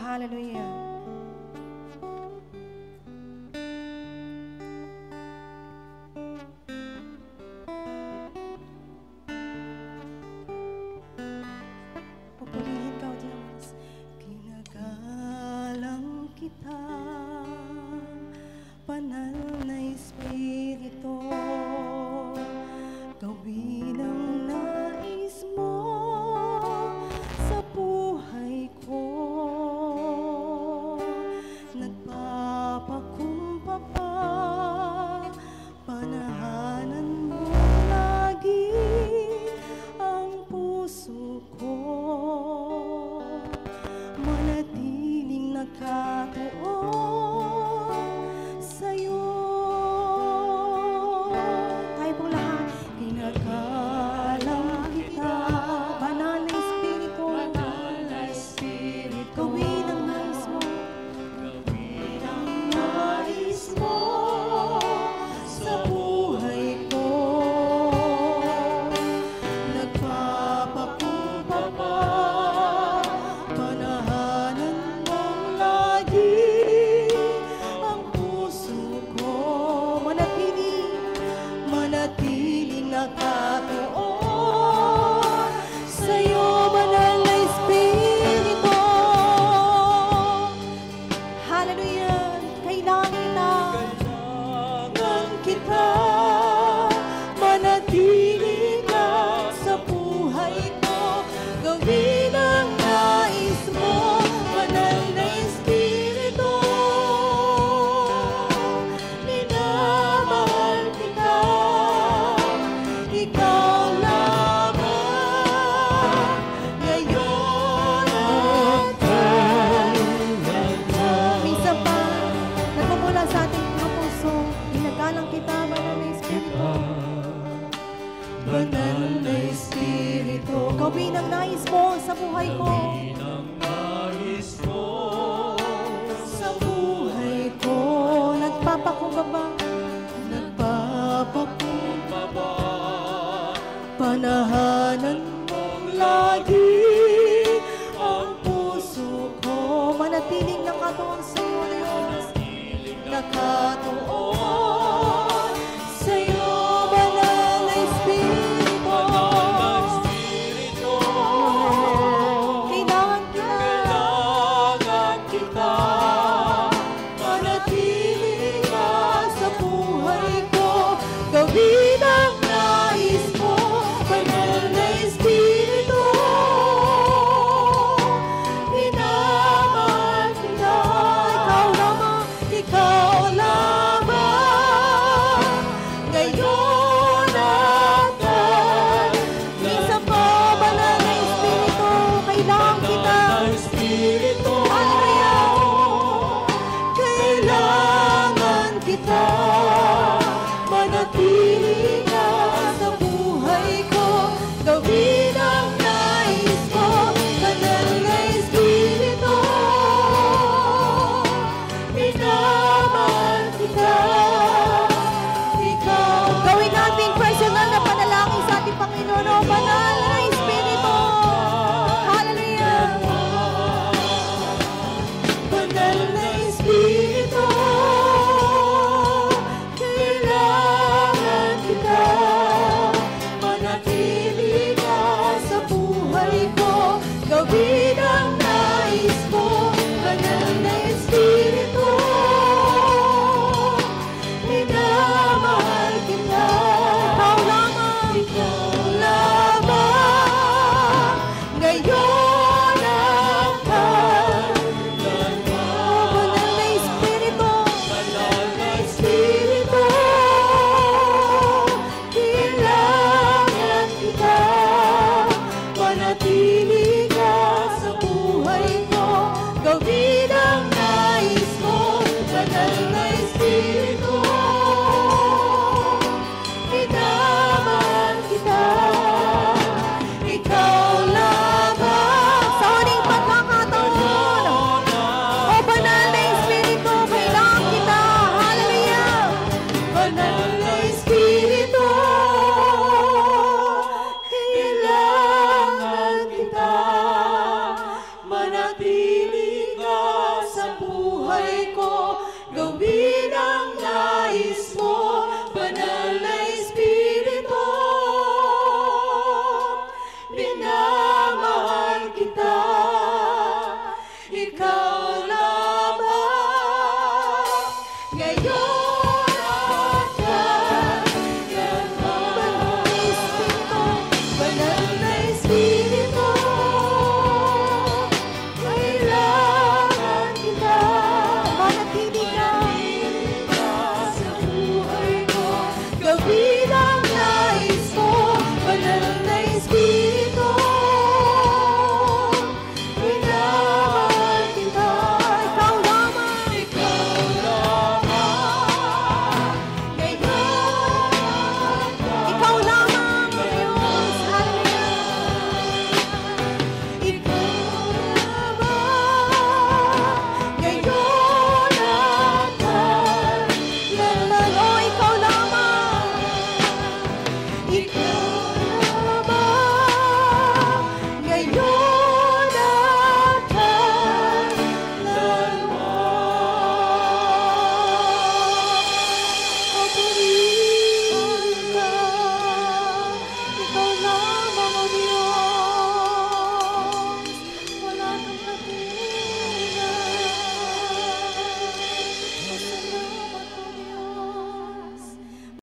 Hallelujah. Pupurihin ka, O Diyos. Ginagalang kita, banal na Espiritu, gawin ang nais mo sa buhay ko. Nagpapakumbaba, panahanan mo lagi ang puso ko. Manatiling nakatuon sa'yo. Tayo pong lahat, kinakalang kita, banal na Espiritu, gawin ang nais mo, sa buhay ko. Nagpapakumbaba, panahanan mong lagi ang puso ko. Manatiling nakatuon sa'yo, banal na Espiritu. Hallelujah! Kailangan kita, manatiling lang sa buhay ko. Gawin ang nais mo, banal na Espiritu. Minamahal kita, ikaw lamang, ngayon at minsan pa, nagmumula sa ating mga puso, ginagalang kita, banal na Espiritu. Banal na Espiritu, gawin ang nais mo sa buhay ko. Sa buhay ko, nagpapakumbaba, panahanan mong lagi ang puso ko. Manatiling nakatuon sa'yo, Diyos. Nakatuon sa'yo, banal na Espiritu. Kailangan kita, manatiling ka sa buhay ko. Gawin ang nais mo, banal na Espiritu. Minamahal kita, ikaw lamang, ngayon at minsan pa, banal na Espiritu, kailangan kita. Kailangan kita, manatiling ka sa buhay ko. Gawin ang nais mo, banal na Espiritu. Minamahal kita, ikaw. Gawin natin personal na panalangin sa ating Panginoon, o banal na Espiritu. Hallelujah. Banal na Espiritu, kailangan kita, manatili ka sa buhay ko. Gawin ang nais mo, banal na Espiritu. Minamahal kita, ikaw lamang, ngayon at kailanman. Banal na Espiritu, kailangan kita, manatili ka sa buhay ko. Gawin ang nais mo, banal na Espiritu. Minamahal kita, ikaw lamang. Sa huling pagkakataon, o banal na Espiritu, kailangan kita. Hallelujah! Banal na Espiritu, kailangan kita, manatili ka Ikaw